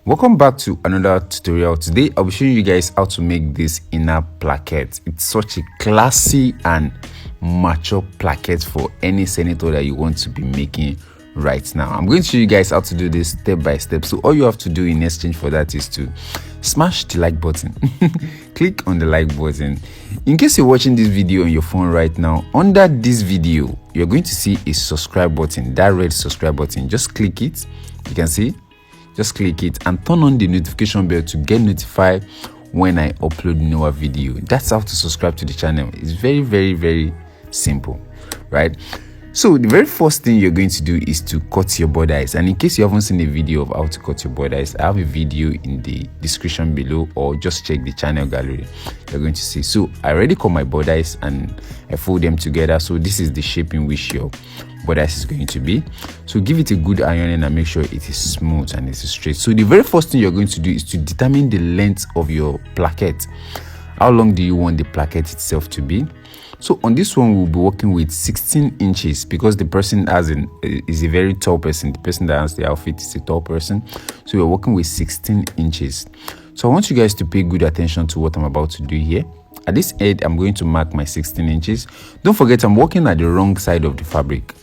Welcome back to another tutorial. Today I'll be showing you guys how to make this inner placket. It's such a classy and mature placket for any senator that you want to be making right now. I'm going to show you guys how to do this step by step. So all you have to do in exchange for that is to smash the like button. Click on the like button. In case you're watching this video on your phone right now, under this video you're going to see a subscribe button, that red subscribe button. Just click it. You can see, just click it and turn on the notification bell to get notified when I upload new video. That's how to subscribe to the channel. It's very simple, right? So the very first thing you're going to do is to cut your borders. And in case you haven't seen a video of how to cut your borders, I have a video in the description below, or just check the channel gallery. You're going to see. So I already cut my borders and I fold them together. So this is the shape in which your borders is going to be. So give it a good ironing and make sure it is smooth and it is straight. So the very first thing you're going to do is to determine the length of your placket. How long do you want the placket itself to be? So on this one, we'll be working with 16 inches because the person is a very tall person. The person that has the outfit is a tall person. So we're working with 16 inches. So I want you guys to pay good attention to what I'm about to do here. At this end, I'm going to mark my 16 inches. Don't forget, I'm working at the wrong side of the fabric,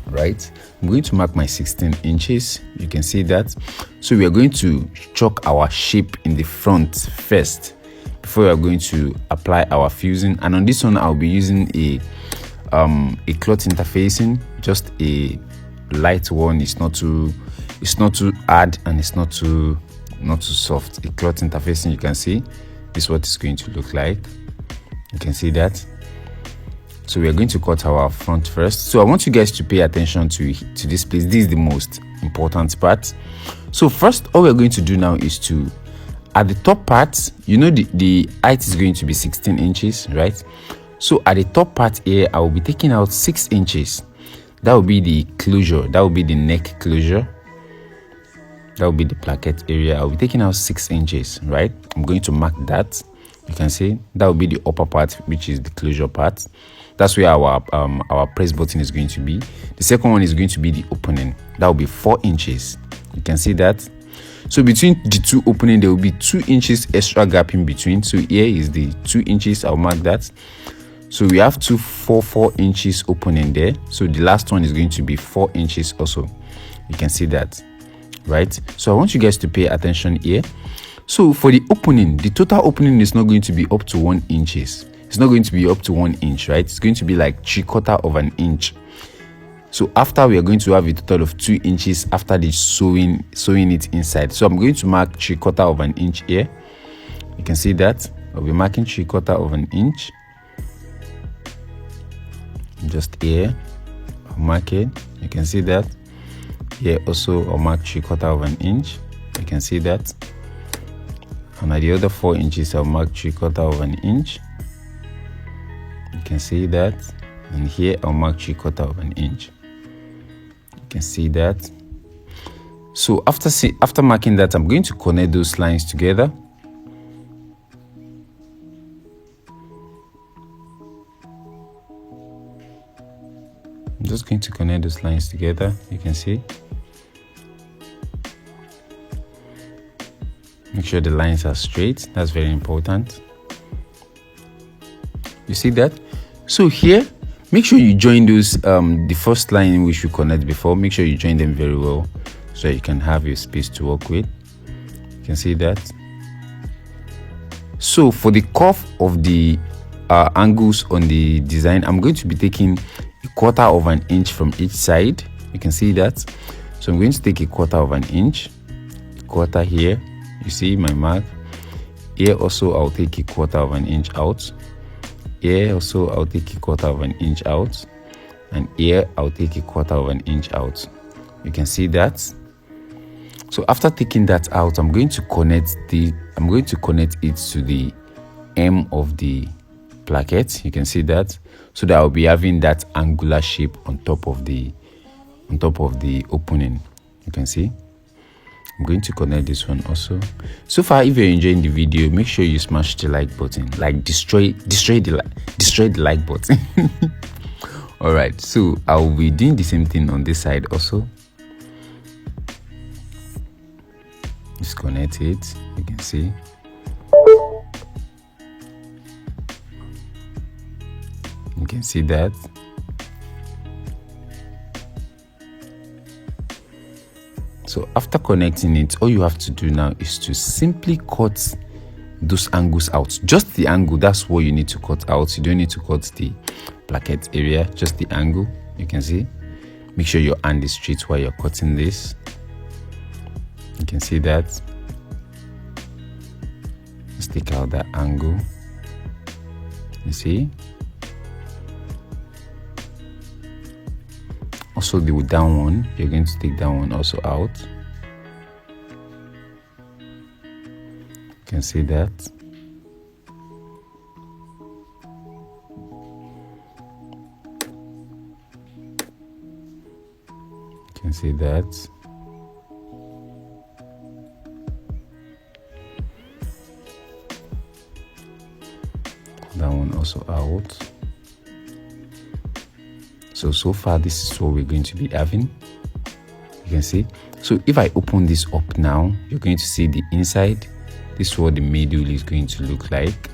right? I'm going to mark my 16 inches. You can see that. So we are going to chalk our shape in the front first before we are going to apply our fusing. And on this one, I'll be using a cloth interfacing, just a light one. It's not too hard and it's not too soft. A cloth interfacing, you can see this is what it's going to look like. You can see that. So we are going to cut our front first. So I want you guys to pay attention to this place. This is the most important part. So first, all we're going to do now is to, at the top part, you know, the height is going to be 16 inches, right? So at the top part here, I will be taking out 6 inches. That will be the closure. That will be the neck closure. That will be the placket area. I will be taking out 6 inches, right? I'm going to mark that. You can see that will be the upper part, which is the closure part. That's where our press button is going to be. The second one is going to be the opening. That will be 4 inches. You can see that. So between the two opening, there will be 2 inches extra gap in between. So here is the 2 inches. I'll mark that. So we have 4 inches opening there. So the last one is going to be 4 inches also. You can see that, right? So I want you guys to pay attention here. So for the opening, the total opening is not going to be up to 1 inches. It's not going to be up to 1 inch, right? It's going to be like 3/4 of an inch. So after, we are going to have a total of 2 inches after the sewing it inside. So I'm going to mark 3/4 of an inch here. You can see that. I'll be marking 3/4 of an inch. Just here, I'll mark it. You can see that. Here also, I'll mark 3/4 of an inch. You can see that. And at the other 4 inches, I'll mark 3/4 of an inch. You can see that. And here I'll mark 3/4 of an inch. You can see that. So after marking that, I'm going to connect those lines together. I'm just going to connect those lines together. You can see. Make sure the lines are straight. That's very important. You see that? So here, make sure you join those the first line in which you connect before. Make sure you join them very well so you can have your space to work with. You can see that. So for the curve of the angles on the design, I'm going to be taking 1/4 of an inch from each side. You can see that. So I'm going to take 1/4 of an inch, 1/4 here. You see my mark. Here also, I'll take 1/4 of an inch out. Here also, I'll take 1/4 of an inch out, and here I'll take 1/4 of an inch out. You can see that. So after taking that out, I'm going to connect it to the hem of the placket. You can see that. So that I'll be having that angular shape on top of the opening. You can see. I'm going to connect this one also. So far, if you're enjoying the video, make sure you smash the like button. Like destroy the like button. All right, so I'll be doing the same thing on this side also. disconnect it. You can see. You can see that. So after connecting it, all you have to do now is to simply cut those angles out. Just the angle, that's what you need to cut out. You don't need to cut the placket area, just the angle. You can see. Make sure your hand is straight while you're cutting this. You can see that. Let's take out that angle. You see. Also the down one, you're going to take that one also out. You can see that. You can see that. That one also out. So far this is what we're going to be having. You can see. So if I open this up now, you're going to see the inside. This is what the middle is going to look like.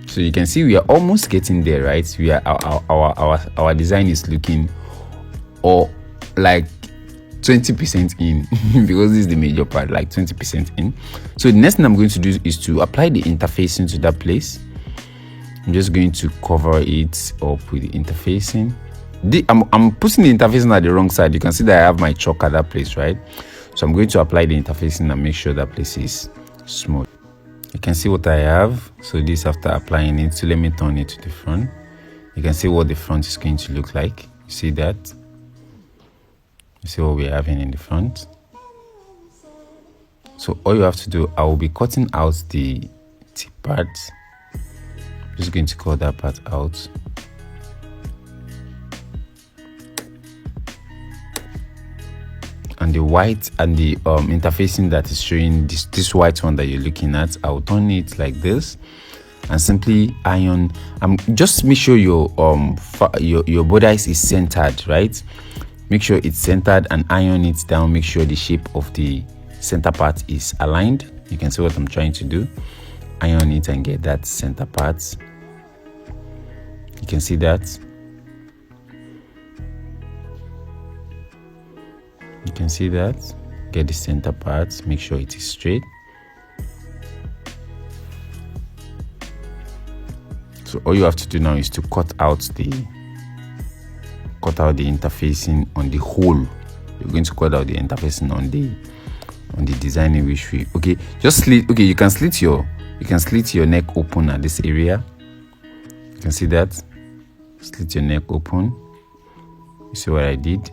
So you can see we are almost getting there, right? We are our design is looking or like 20% in because this is the major part, like 20% in. So the next thing I'm going to do is to apply the interfacing to that place. I'm just going to cover it up with the interfacing. I'm putting the interfacing at the wrong side. You can see that I have my chalk at that place, right? So I'm going to apply the interfacing and make sure that place is smooth. You can see what I have. So this after applying it. So let me turn it to the front. You can see what the front is going to look like. You see that? You see what we're having in the front. So all you have to do, I will be cutting out the tip part. Just going to cut that part out. And the white and the interfacing that is showing, this white one that you're looking at, I'll turn it like this and simply iron. Just make sure your bodice is centered, right? Make sure it's centered and iron it down. Make sure the shape of the center part is aligned. You can see what I'm trying to do. Iron it and get that center part. You can see that. You can see that. Get the center part. Make sure it is straight. So all you have to do now is to cut out the interfacing on the whole. You're going to cut out the interfacing on the design in which we just slit. You can slit your neck open at this area. You can see that. Slit your neck open. You see what I did?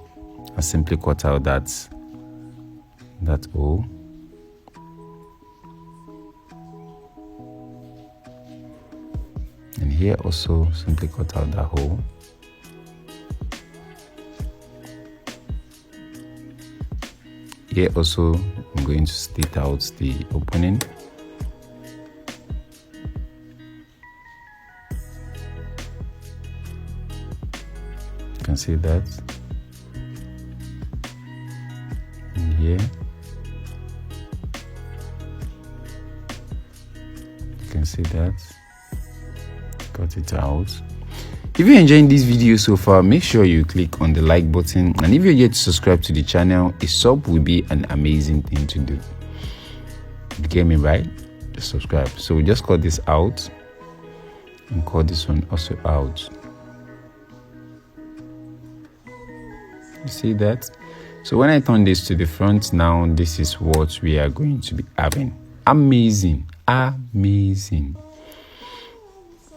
I simply cut out that hole. And here also simply cut out that hole. Here also I'm going to slit out the opening. You can see that. And here you can see that. Cut it out. If you're enjoying this video so far, make sure you click on the like button, and if you're yet to subscribe to the channel, a sub will be an amazing thing to do. You get me right? Just subscribe. So we just cut this out and cut this one also out. You see that? So when I turn this to the front now, this is what we are going to be having. Amazing.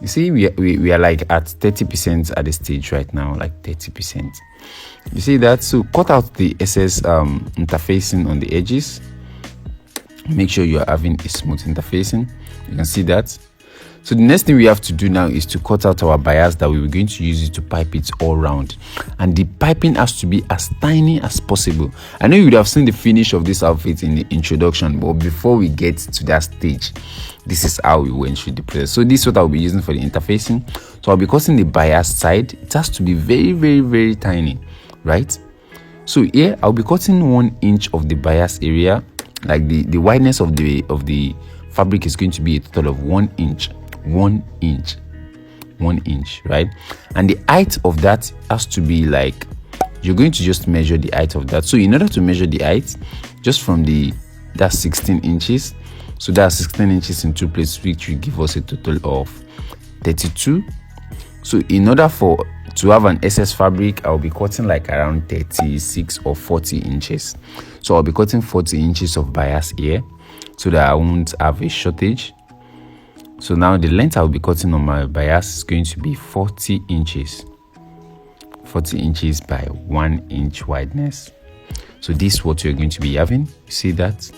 You see, we are like at 30% at the stage right now, like 30%. You see that? So cut out the excess interfacing on the edges. Make sure you are having a smooth interfacing. You can see that. So the next thing we have to do now is to cut out our bias that we were going to use it to pipe it all around. And the piping has to be as tiny as possible. I know you would have seen the finish of this outfit in the introduction, but before we get to that stage, this is how we went through the process. So this is what I'll be using for the interfacing. So I'll be cutting the bias side. It has to be very, very, very tiny, right? So here I'll be cutting 1 inch of the bias area. Like the wideness of the fabric is going to be a total of 1 inch, 1 inch, 1 inch, right? And the height of that has to be like, you're going to just measure the height of that. So in order to measure the height, just from that's 16 inches. So that's 16 inches in 2 places, which will give us a total of 32. So in order to have an excess fabric, I'll be cutting like around 36 or 40 inches. So I'll be cutting 40 inches of bias here so that I won't have a shortage. So now the length I'll be cutting on my bias is going to be 40 inches. 40 inches by 1 inch wideness. So this is what you're going to be having. You see that?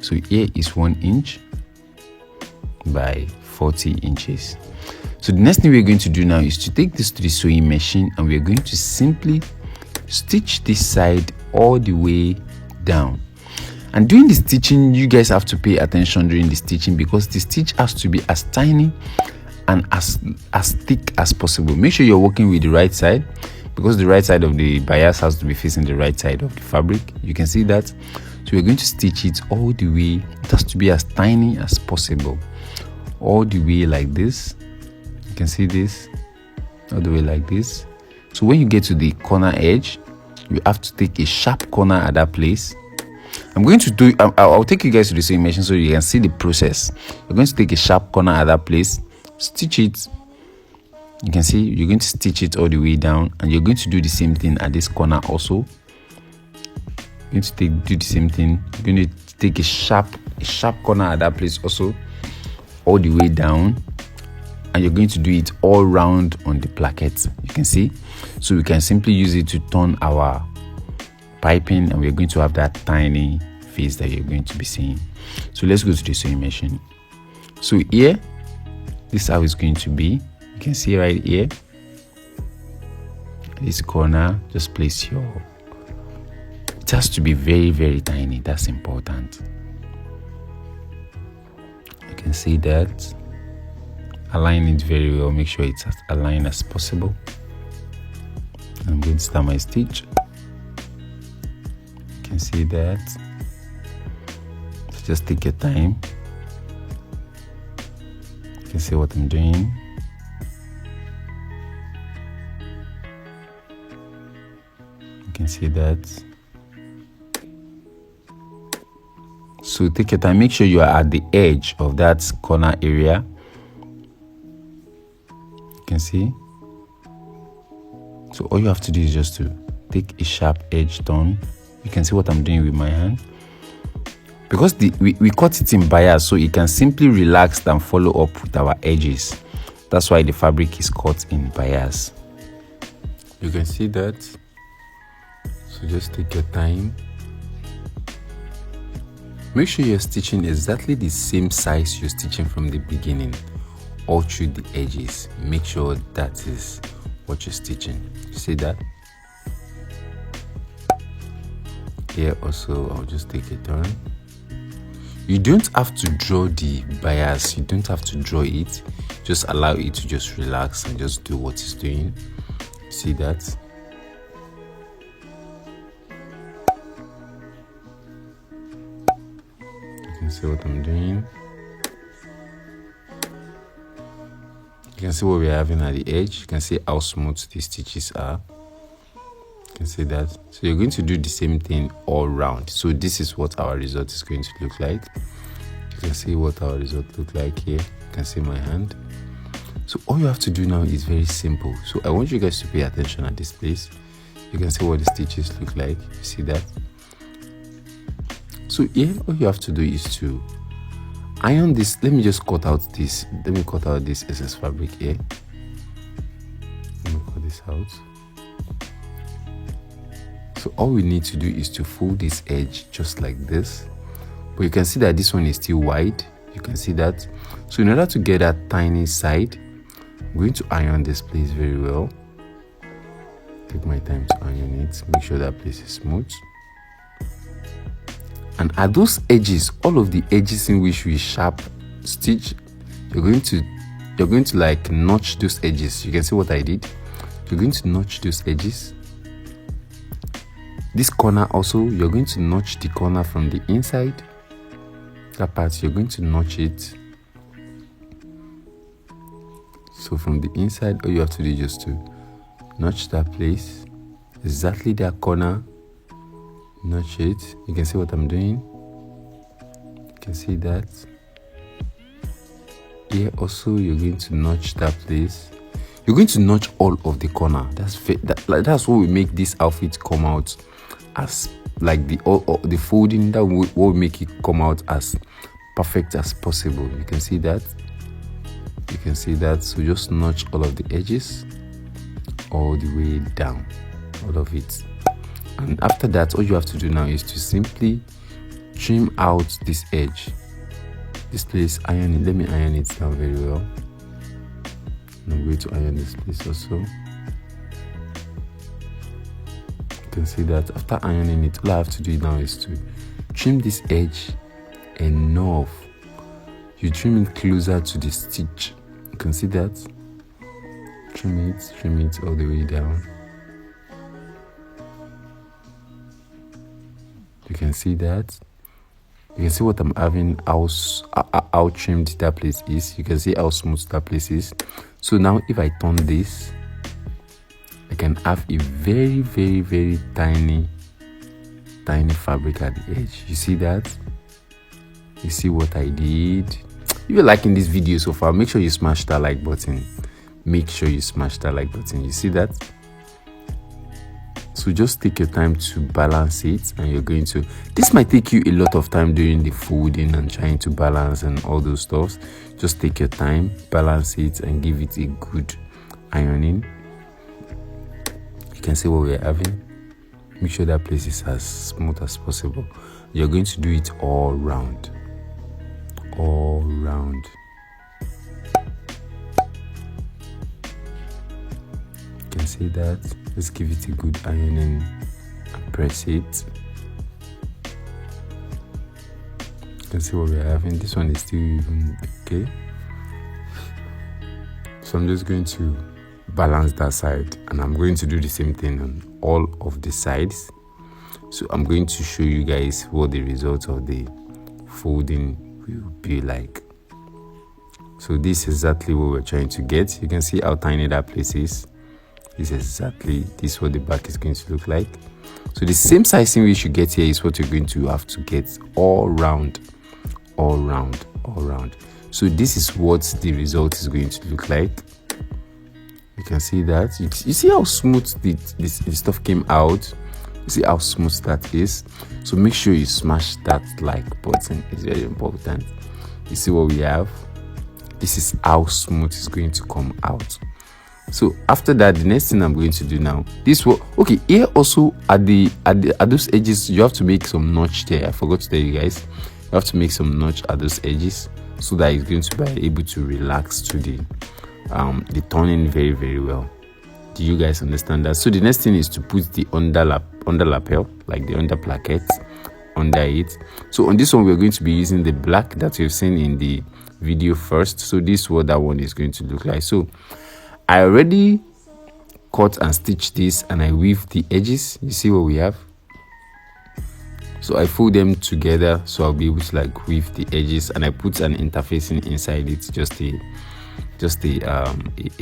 So here is 1 inch by 40 inches. So the next thing we're going to do now is to take this to the sewing machine, and we're going to simply stitch this side all the way down. And during the stitching, you guys have to pay attention during the stitching, because the stitch has to be as tiny and as thick as possible. Make sure you're working with the right side, because the right side of the bias has to be facing the right side of the fabric. You can see that. So we're going to stitch it all the way. It has to be as tiny as possible, all the way like this. You can see this, all the way like this. So when you get to the corner edge, you have to take a sharp corner at that place. I'm going to do, I'll take you guys to the sewing machine so you can see the process. You're going to take a sharp corner at that place, stitch it. You can see you're going to stitch it all the way down, and you're going to do the same thing at this corner also. You're going to do the same thing. You're going to take a sharp corner at that place also, all the way down, and you're going to do it all round on the placket. You can see, so we can simply use it to turn our piping, and we're going to have that tiny face that you're going to be seeing. So let's go to the sewing machine. So here, this is how it's going to be. You can see right here, this corner, just place your, it has to be very, very tiny. That's important. You can see that. Align it very well. Make sure it's as aligned as possible. I'm going to start my stitch. You can see that. So just take your time. You can see what I'm doing. You can see that. So take your time. Make sure you are at the edge of that corner area. You can see. So all you have to do is just to take a sharp edge turn. You can see what I'm doing with my hand. Because we cut it in bias, so it can simply relax and follow up with our edges. That's why the fabric is cut in bias. You can see that. So just take your time. Make sure you're stitching exactly the same size you're stitching from the beginning, all through the edges. Make sure that is what you're stitching. See that? Here also, I'll just take a turn. You don't have to draw the bias. You don't have to draw it. Just allow it to just relax and just do what it's doing. See that? You can see what I'm doing. You can see what we're having at the edge. You can see how smooth these stitches are. You can see that. So you're going to do the same thing all round. So this is what our result is going to look like. You can see what our result look like here. You can see my hand. So all you have to do now is very simple. So I want you guys to pay attention at this place. You can see what the stitches look like. You see that? So here, all you have to do is to iron this. Let me just cut out this. Let me cut out this excess fabric here. Let me cut this out. So all we need to do is to fold this edge just like this. But you can see that this one is still wide. You can see that. So in order to get that tiny side, I'm going to iron this place very well. Take my time to iron it. Make sure that place is smooth. And at those edges, all of the edges in which we sharp stitch, you're going to like notch those edges. You can see what I did. you're going to notch those edges. This corner also, you're going to notch the corner from the inside. That part, you're going to notch it. So from the inside, all you have to do is just to notch that place, exactly that corner, notch it. You can see what I'm doing. You can see that. Here also, you're going to notch that place. You're going to notch all of the corner. That's what will make this outfit come out as like the folding. That will make it come out as perfect as possible. You can see that. You can see that. So just notch all of the edges all the way down, all of it. And after that, all you have to do now is to simply trim out this edge. This place, iron it. Let me iron it now very well. And I'm going to iron this place also. You can see that after ironing it, all I have to do now is to trim this edge enough. You trim it closer to the stitch. You can see that. Trim it all the way down. You can see that. You can see what I'm having, how trimmed that place is. You can see how smooth that place is. So now if I turn this, I can have a very, very, very tiny fabric at the edge. You see that? You see what I did? If you're liking this video so far, make sure you smash that like button. Make sure you smash that like button. You see that? So just take your time to balance it, and you're going to, this might take you a lot of time during the folding and trying to balance and all those stuff. Just take your time, balance it, and give it a good ironing. You can see what we're having. Make sure that place is as smooth as possible. You're going to do it all round. All round. You can see that. Let's give it a good ironing and press it. You can see what we're having. This one is still even okay. So I'm just going to balance that side, and I'm going to do the same thing on all of the sides. So I'm going to show you guys what the result of the folding will be like. So this is exactly what we're trying to get. You can see how tiny that place is. This is what the back is going to look like. So the same sizing we should get here is what you're going to have to get all round. So this is what the result is going to look like. You can see that. You see how smooth the stuff came out. You see how smooth that is. So make sure you smash that like button. It's very important. You see what we have. This is how smooth it's going to come out. So after that, the next thing I'm going to do now, this will, okay, here also at those edges, you have to make some notch there. I forgot to tell you guys, you have to make some notch at those edges so that it's going to be able to relax to the turning very, very well. Do you guys understand that? So the next thing is to put the under lapel, like the under placket, under it. So on this one, we're going to be using the black that we've seen in the video first. So this is what that one is going to look like. So I already cut and stitched this, and I weave the edges. You see what we have? So I fold them together so I'll be able to like weave the edges, and I put an interfacing inside it, just a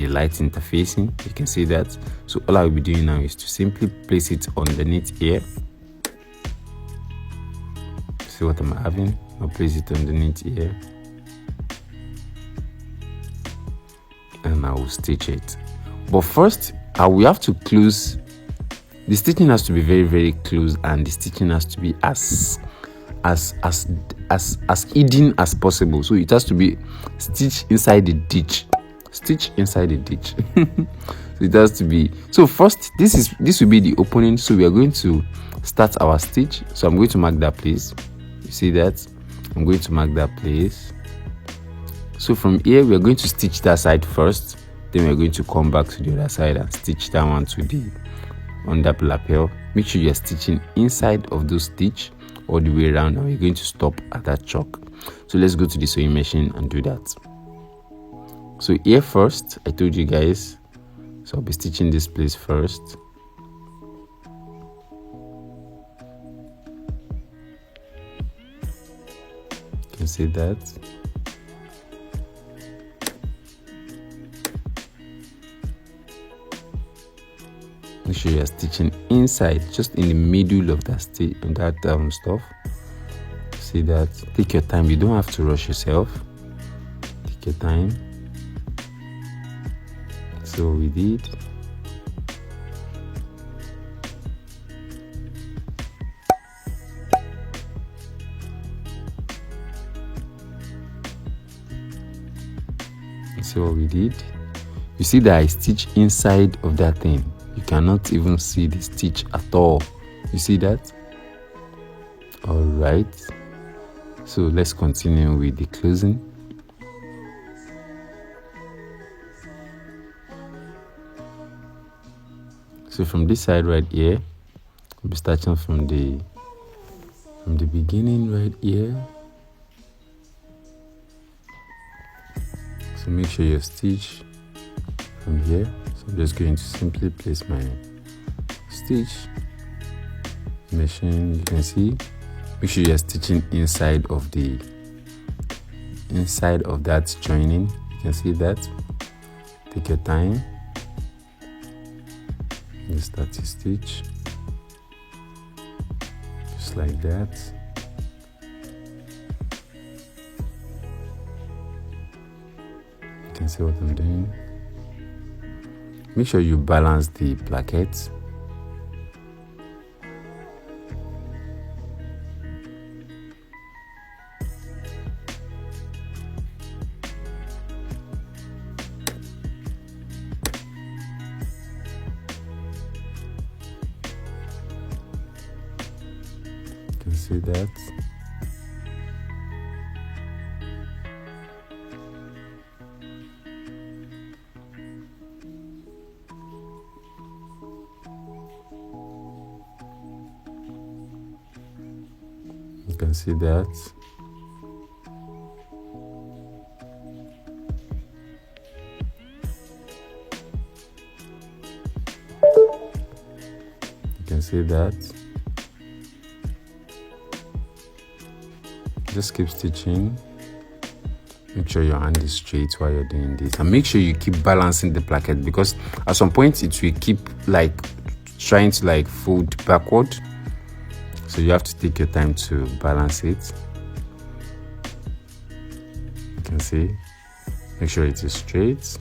light interfacing. You can see that. So all I'll be doing now is to simply place it underneath here. See what I'm having? I'll place it underneath here, and I will stitch it. But first, we have to close. The stitching has to be very, very close, and the stitching has to be as hidden as possible. So it has to be stitched inside the ditch. Stitch inside the ditch. So it has to be. So first, this will be the opening. So we are going to start our stitch. So I'm going to mark that place. You see that? I'm going to mark that place. So from here, we are going to stitch that side first. Then we're going to come back to the other side and stitch that one to the under lapel. Make sure you're stitching inside of those stitch all the way around, and we're going to stop at that chalk. So let's go to the sewing machine and do that. So here first, I told you guys, So I'll be stitching this place first. You can see that. Make sure you're stitching inside, just in the middle of that stuff. See that? Take your time. You don't have to rush yourself. Take your time. So we did. See what we did? You see that I stitch inside of that thing. You cannot even see the stitch at all. You see that? All right. So let's continue with the closing. So from this side right here, I'll be starting from the beginning right here. So make sure you stitch from here. So I'm just going to simply place my stitch, machine. You can see. Make sure you're stitching inside of that joining. You can see that. Take your time. You start to stitch just like that. You can see what I'm doing. Make sure you balance the placket. You can see that. You can see that. You can see that. Just keep stitching. Make sure your hand is straight while you're doing this, and make sure you keep balancing the placket, because at some point it will keep like trying to like fold backward. So you have to take your time to balance it. You can see. Make sure it is straight.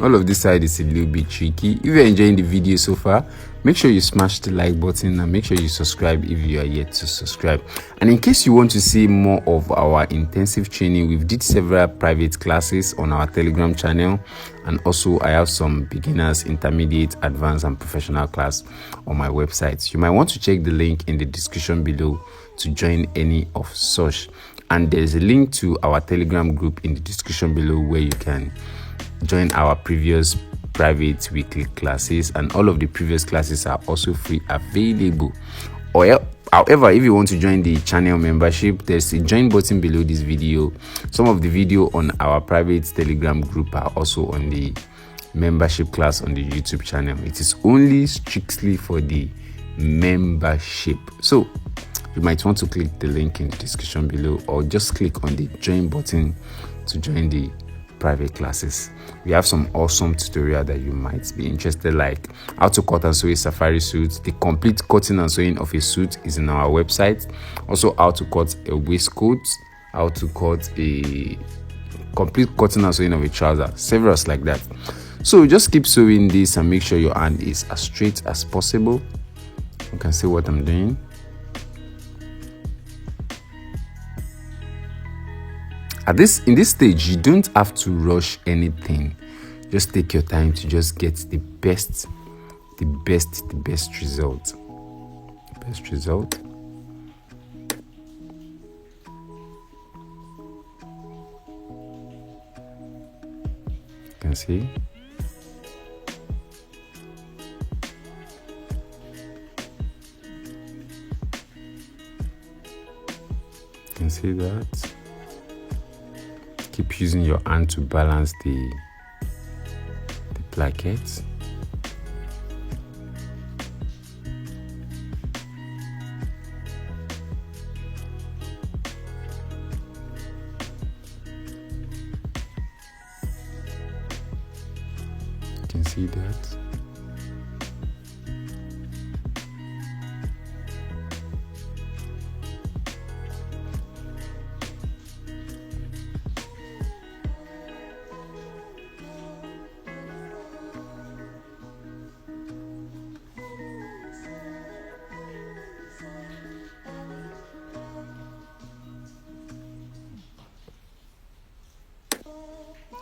All of this side is a little bit tricky. If you're enjoying the video so far, make sure you smash the like button and make sure you subscribe if you are yet to subscribe. And in case you want to see more of our intensive training, we've did several private classes on our Telegram channel, and also I have some beginners, intermediate, advanced and professional class on my website. You might want to check the link in the description below to join any of such, and there's a link to our Telegram group in the description below where you can join our previous private weekly classes, and all of the previous classes are also free available. However, if you want to join the channel membership, there's a join button below this video. Some of the video on our private Telegram group are also on the membership class on the YouTube channel. It is only strictly for the membership. So you might want to click the link in the description below, or just click on the join button to join the private classes. We have some awesome tutorial that you might be interested, like how to cut and sew a safari suit. The complete cutting and sewing of a suit is in our website. Also how to cut a waistcoat, how to cut a complete cutting and sewing of a trouser, several like that. So just keep sewing this and make sure your hand is as straight as possible. You can see what I'm doing. In this stage, you don't have to rush anything. Just take your time to just get the best result. You can see. You can see that. keep using your hand to balance the placket. You can see that.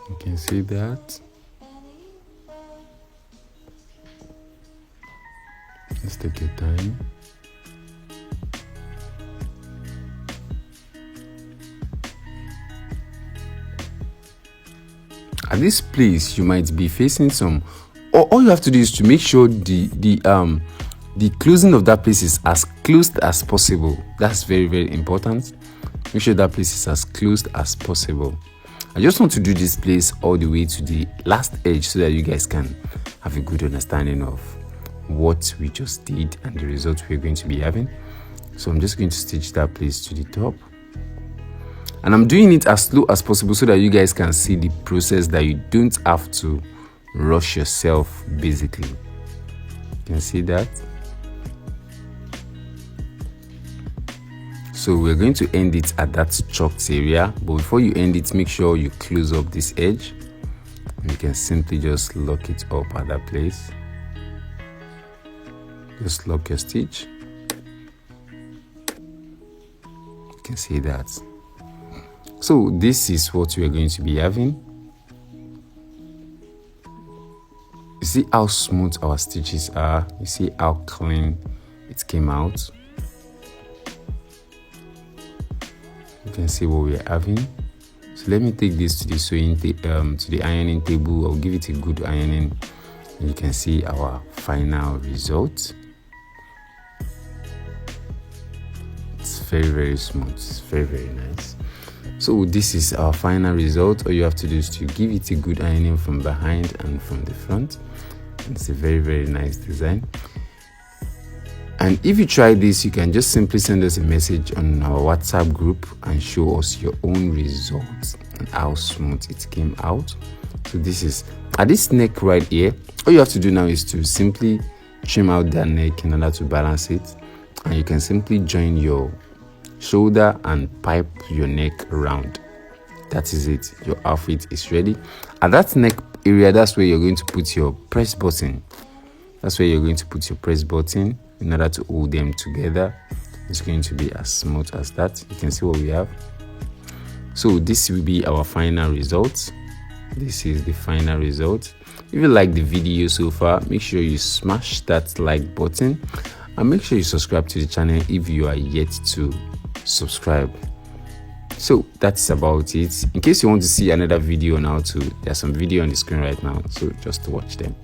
You can see that. Just take your time. At this place, you might be facing some. All you have to do is to make sure the closing of that place is as closed as possible. That's very, very important. Make sure that place is as closed as possible. I just want to do this place all the way to the last edge so that you guys can have a good understanding of what we just did and the result we're going to be having. So I'm just going to stitch that place to the top. And I'm doing it as slow as possible so that you guys can see the process, that you don't have to rush yourself, basically. You can see that. So we're going to end it at that chalked area, but before you end it, make sure you close up this edge. You can simply just lock it up at that place. Just lock your stitch. You can see that. So this is what we are going to be having. You see how smooth our stitches are. You see how clean it came out. You can see what we are having. So let me take this to the sewing to the ironing table. I'll give it a good ironing, and you can see our final result. It's very, very smooth. It's very, very nice. So this is our final result. All you have to do is to give it a good ironing from behind and from the front. It's a very, very nice design. And if you try this, you can just simply send us a message on our WhatsApp group and show us your own results and how smooth it came out. So this is at this neck right here. All you have to do now is to simply trim out that neck in order to balance it, and you can simply join your shoulder and pipe your neck around. That is it. Your outfit is ready. At that neck area, that's where you're going to put your press button. That's where you're going to put your press button in order to hold them together. It's going to be as smooth as that. You can see what we have. So this will be our final result. This is the final result. If you like the video so far, make sure you smash that like button and make sure you subscribe to the channel if you are yet to subscribe. So that's about it. In case you want to see another video on how to, there's some video on the screen right now, so just watch them.